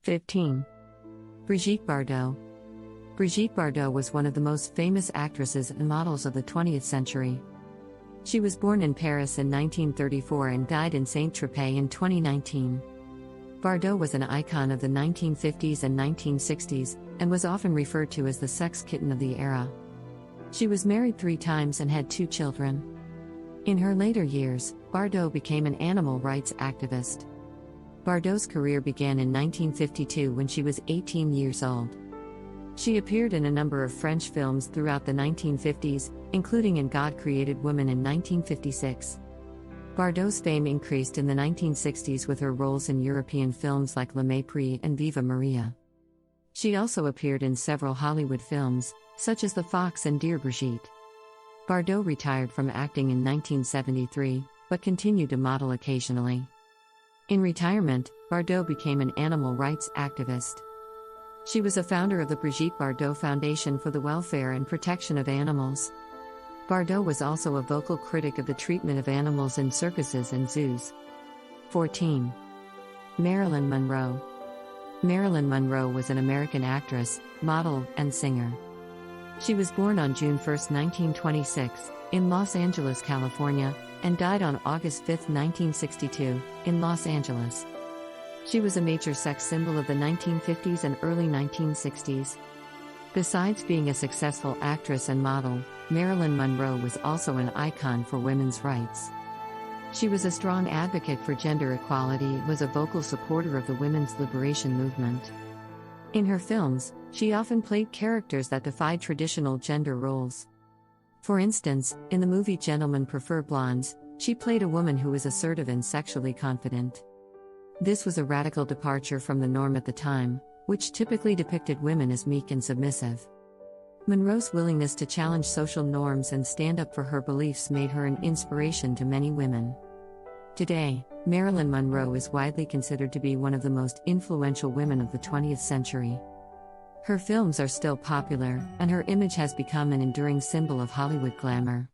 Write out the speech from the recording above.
15. Brigitte Bardot. Brigitte Bardot was one of the most famous actresses and models of the 20th century. She was born in Paris in 1934 and died in Saint-Tropez in 2019. Bardot was an icon of the 1950s and 1960s, and was often referred to as the sex kitten of the era. She was married 3 times and had 2 children. In her later years, Bardot became an animal rights activist. Bardot's career began in 1952 when she was 18 years old. She appeared in a number of French films throughout the 1950s, including in God Created Woman in 1956. Bardot's fame increased in the 1960s with her roles in European films like Le Mépris and Viva Maria. She also appeared in several Hollywood films, such as The Fox and Dear Brigitte. Bardot retired from acting in 1973, but continued to model occasionally. In retirement, Bardot became an animal rights activist. She was a founder of the Brigitte Bardot Foundation for the Welfare and Protection of Animals. Bardot was also a vocal critic of the treatment of animals in circuses and zoos. 14. Marilyn Monroe. Marilyn Monroe was an American actress, model, and singer. She was born on June 1, 1926, in Los Angeles, California, and died on August 5, 1962, in Los Angeles. She was a major sex symbol of the 1950s and early 1960s. Besides being a successful actress and model, Marilyn Monroe was also an icon for women's rights. She was a strong advocate for gender equality and was a vocal supporter of the women's liberation movement. In her films, she often played characters that defied traditional gender roles. For instance, in the movie Gentlemen Prefer Blondes, she played a woman who was assertive and sexually confident. This was a radical departure from the norm at the time, which typically depicted women as meek and submissive. Monroe's willingness to challenge social norms and stand up for her beliefs made her an inspiration to many women. Today, Marilyn Monroe is widely considered to be one of the most influential women of the 20th century. Her films are still popular, and her image has become an enduring symbol of Hollywood glamour.